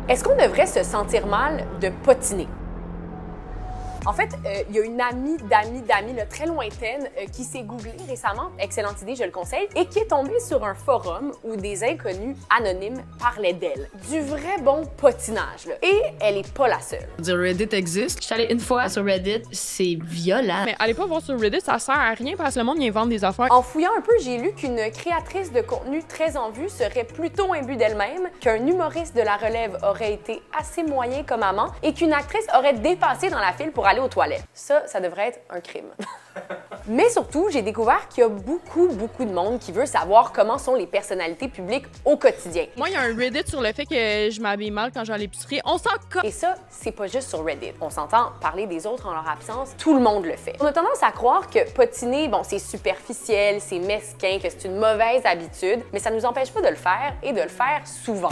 Est-ce qu'on devrait se sentir mal de potiner? En fait, il y a une amie d'amis très lointaine qui s'est googlée récemment, excellente idée, je le conseille, et qui est tombée sur un forum où des inconnus anonymes parlaient d'elle. Du vrai bon potinage, là. Et elle est pas la seule. Reddit existe. Je suis allée une fois sur Reddit, c'est violent. Mais allez pas voir sur Reddit, ça sert à rien parce que le monde y invente des affaires. En fouillant un peu, j'ai lu qu'une créatrice de contenu très en vue serait plutôt imbue d'elle-même, qu'un humoriste de la relève aurait été assez moyen comme amant et qu'une actrice aurait dépassé dans la file pour aller aux toilettes. Ça devrait être un crime. Mais surtout, j'ai découvert qu'il y a beaucoup de monde qui veut savoir comment sont les personnalités publiques au quotidien. Moi, il y a un Reddit sur le fait que je m'habille mal quand je vais à l'épicerie. On s'en colle! Et ça, c'est pas juste sur Reddit. On s'entend parler des autres en leur absence, tout le monde le fait. On a tendance à croire que potiner, bon, c'est superficiel, c'est mesquin, que c'est une mauvaise habitude, mais ça nous empêche pas de le faire et de le faire souvent.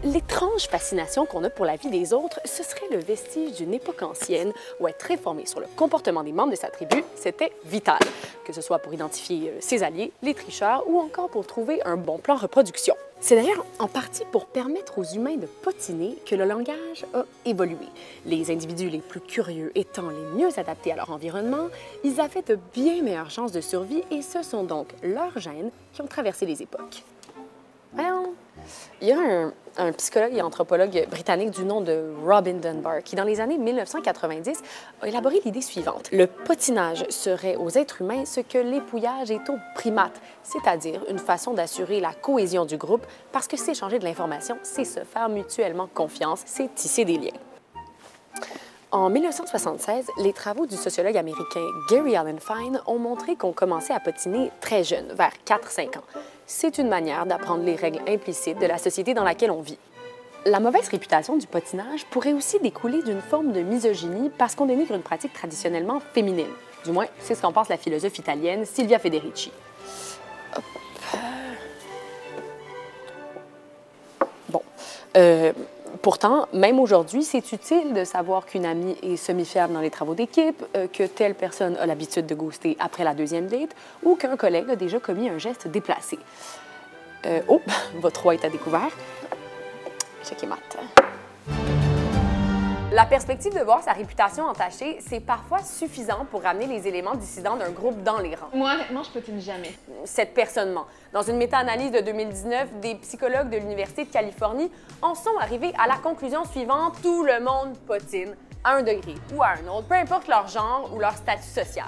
L'étrange fascination qu'on a pour la vie des autres, ce serait le vestige d'une époque ancienne où être informé sur le comportement des membres de sa tribu, c'était vital, que ce soit pour identifier ses alliés, les tricheurs ou encore pour trouver un bon plan reproduction. C'est d'ailleurs en partie pour permettre aux humains de potiner que le langage a évolué. Les individus les plus curieux étant les mieux adaptés à leur environnement, ils avaient de bien meilleures chances de survie et ce sont donc leurs gènes qui ont traversé les époques. Voyons. Il y a un psychologue et anthropologue britannique du nom de Robin Dunbar qui, dans les années 1990, a élaboré l'idée suivante. Le potinage serait aux êtres humains ce que l'épouillage est aux primates, c'est-à-dire une façon d'assurer la cohésion du groupe parce que s'échanger de l'information, c'est se faire mutuellement confiance, c'est tisser des liens. En 1976, les travaux du sociologue américain Gary Allen Fine ont montré qu'on commençait à potiner très jeune, vers 4-5 ans. C'est une manière d'apprendre les règles implicites de la société dans laquelle on vit. La mauvaise réputation du potinage pourrait aussi découler d'une forme de misogynie parce qu'on dénigre une pratique traditionnellement féminine. Du moins, c'est ce qu'en pense la philosophe italienne Silvia Federici. Bon. Pourtant, même aujourd'hui, c'est utile de savoir qu'une amie est semi-fiable dans les travaux d'équipe, que telle personne a l'habitude de ghoster après la deuxième date ou qu'un collègue a déjà commis un geste déplacé. Oh, votre roi est à découvert. Check et mat. La perspective de voir sa réputation entachée, c'est parfois suffisant pour ramener les éléments dissidents d'un groupe dans les rangs. Moi, honnêtement, je potine jamais. Cette personne ment. Dans une méta-analyse de 2019, des psychologues de l'Université de Californie en sont arrivés à la conclusion suivante: tout le monde potine, à un degré ou à un autre, peu importe leur genre ou leur statut social.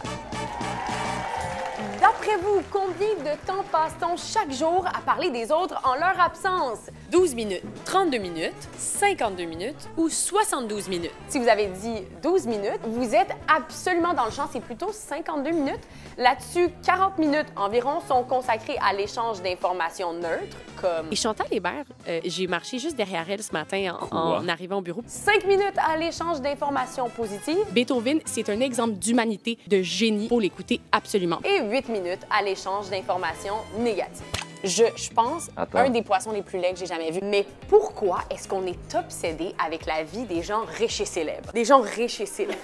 D'après vous, combien de temps passe-t-on chaque jour à parler des autres en leur absence? 12 minutes, 32 minutes, 52 minutes ou 72 minutes? Si vous avez dit 12 minutes, vous êtes absolument dans le champ, c'est plutôt 52 minutes. Là-dessus, 40 minutes environ sont consacrées à l'échange d'informations neutres, comme... Et Chantal Hébert, j'ai marché juste derrière elle ce matin en arrivant au bureau. 5 minutes à l'échange d'informations positives. Beethoven, c'est un exemple d'humanité, de génie. Faut l'écouter absolument. Et 8 minutes à l'échange d'informations négatives. Je pense, un des poissons les plus laids que j'ai jamais vu. Mais pourquoi est-ce qu'on est obsédé avec la vie des gens riches et célèbres? Des gens riches et célèbres.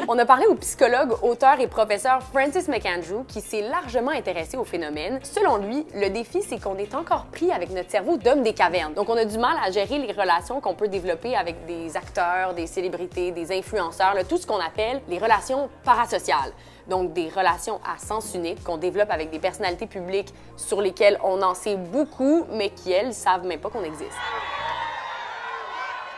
On a parlé au psychologue, auteur et professeur Francis McAndrew, qui s'est largement intéressé au phénomène. Selon lui, le défi, c'est qu'on est encore pris avec notre cerveau d'homme des cavernes. Donc, on a du mal à gérer les relations qu'on peut développer avec des acteurs, des célébrités, des influenceurs, tout ce qu'on appelle les relations parasociales. Donc, des relations à sens unique qu'on développe avec des personnalités publiques sur lesquelles on en sait beaucoup, mais qui, elles, savent même pas qu'on existe.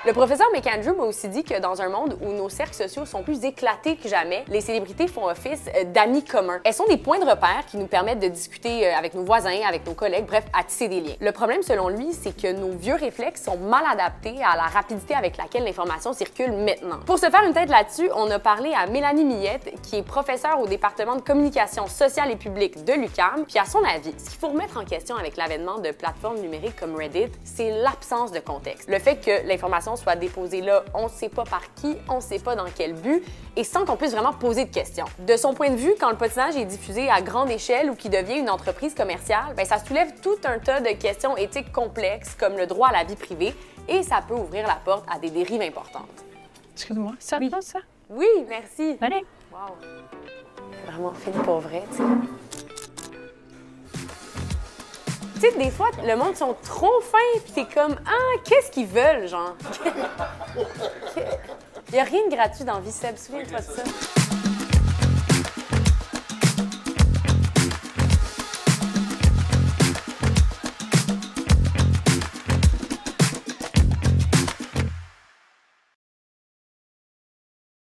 Le professeur McAndrew m'a aussi dit que dans un monde où nos cercles sociaux sont plus éclatés que jamais, les célébrités font office d'amis communs. Elles sont des points de repère qui nous permettent de discuter avec nos voisins, avec nos collègues, bref, à tisser des liens. Le problème, selon lui, c'est que nos vieux réflexes sont mal adaptés à la rapidité avec laquelle l'information circule maintenant. Pour se faire une tête là-dessus, on a parlé à Mélanie Millette, qui est professeure au département de communication sociale et publique de l'UQAM, puis à son avis, ce qu'il faut remettre en question avec l'avènement de plateformes numériques comme Reddit, c'est l'absence de contexte. Le fait que l'information soit déposée là, on ne sait pas par qui, on ne sait pas dans quel but, et sans qu'on puisse vraiment poser de questions. De son point de vue, quand le potinage est diffusé à grande échelle ou qu'il devient une entreprise commerciale, bien, ça soulève tout un tas de questions éthiques complexes comme le droit à la vie privée, et ça peut ouvrir la porte à des dérives importantes. Excuse-moi, ça Oui. te passe, ça? Oui, merci. Allez. Wow. C'est vraiment fini pour vrai, tu sais. Tu Tu sais, des fois, le monde sont trop fins, puis t'es comme, ah, qu'est-ce qu'ils veulent, genre? Il y a rien de gratuit dans la vie, Seb, souviens-toi de ça.